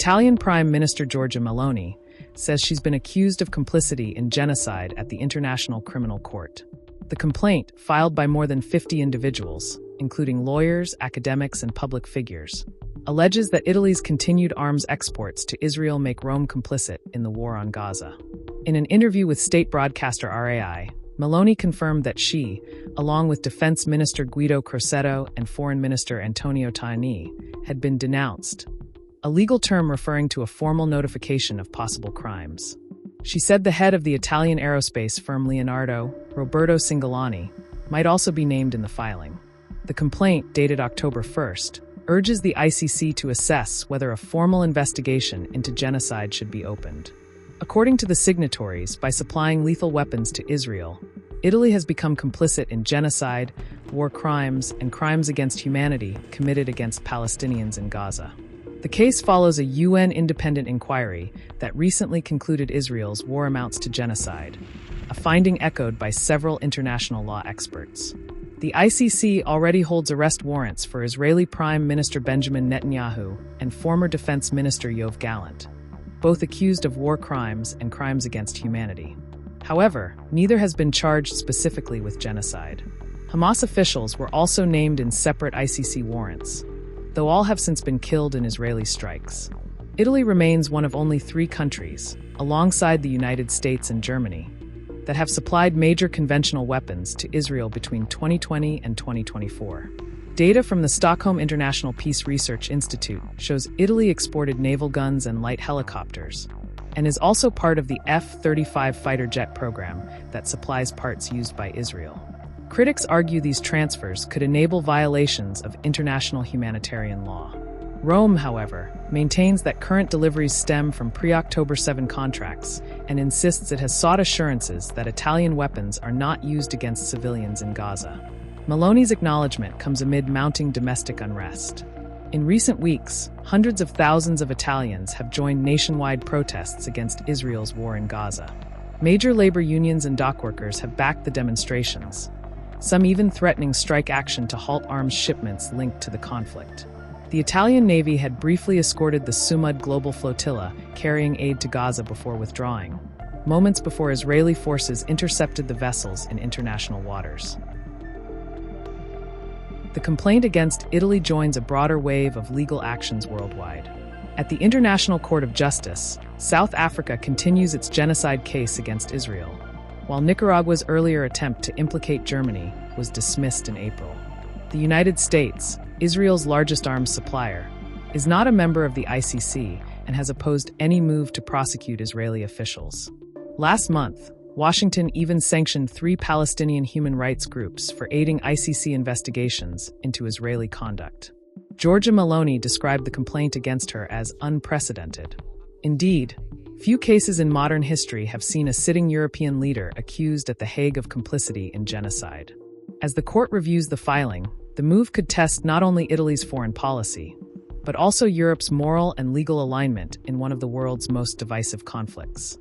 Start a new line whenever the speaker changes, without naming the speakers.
Italian Prime Minister Giorgia Meloni says she's been accused of complicity in genocide at the International Criminal Court. The complaint, filed by more than 50 individuals, including lawyers, academics, and public figures, alleges that Italy's continued arms exports to Israel make Rome complicit in the war on Gaza. In an interview with state broadcaster RAI, Meloni confirmed that she, along with Defense Minister Guido Crosetto and Foreign Minister Antonio Tajani, had been denounced, a legal term referring to a formal notification of possible crimes. She said the head of the Italian aerospace firm Leonardo, Roberto Cingolani, might also be named in the filing. The complaint, dated October 1st, urges the ICC to assess whether a formal investigation into genocide should be opened. According to the signatories, by supplying lethal weapons to Israel, Italy has become complicit in genocide, war crimes, and crimes against humanity committed against Palestinians in Gaza. The case follows a UN independent inquiry that recently concluded Israel's war amounts to genocide, a finding echoed by several international law experts. The ICC already holds arrest warrants for Israeli Prime Minister Benjamin Netanyahu and former Defense Minister Yoav Gallant, both accused of war crimes and crimes against humanity. However, neither has been charged specifically with genocide. Hamas officials were also named in separate ICC warrants, though all have since been killed in Israeli strikes. Italy remains one of only 3 countries, alongside the United States and Germany, that have supplied major conventional weapons to Israel between 2020 and 2024. Data from the Stockholm International Peace Research Institute shows Italy exported naval guns and light helicopters, and is also part of the F-35 fighter jet program that supplies parts used by Israel. Critics argue these transfers could enable violations of international humanitarian law. Rome, however, maintains that current deliveries stem from pre-October 7 contracts and insists it has sought assurances that Italian weapons are not used against civilians in Gaza. Meloni's acknowledgement comes amid mounting domestic unrest. In recent weeks, hundreds of thousands of Italians have joined nationwide protests against Israel's war in Gaza. Major labor unions and dockworkers have backed the demonstrations, some even threatening strike action to halt arms shipments linked to the conflict. The Italian Navy had briefly escorted the Sumud Global Flotilla carrying aid to Gaza before withdrawing, moments before Israeli forces intercepted the vessels in international waters. The complaint against Italy joins a broader wave of legal actions worldwide. At the International Court of Justice, South Africa continues its genocide case against Israel, while Nicaragua's earlier attempt to implicate Germany was dismissed in April. The United States, Israel's largest arms supplier, is not a member of the ICC and has opposed any move to prosecute Israeli officials. Last month, Washington even sanctioned 3 Palestinian human rights groups for aiding ICC investigations into Israeli conduct. Giorgia Meloni described the complaint against her as unprecedented. Indeed, few cases in modern history have seen a sitting European leader accused at The Hague of complicity in genocide. As the court reviews the filing, the move could test not only Italy's foreign policy, but also Europe's moral and legal alignment in one of the world's most divisive conflicts.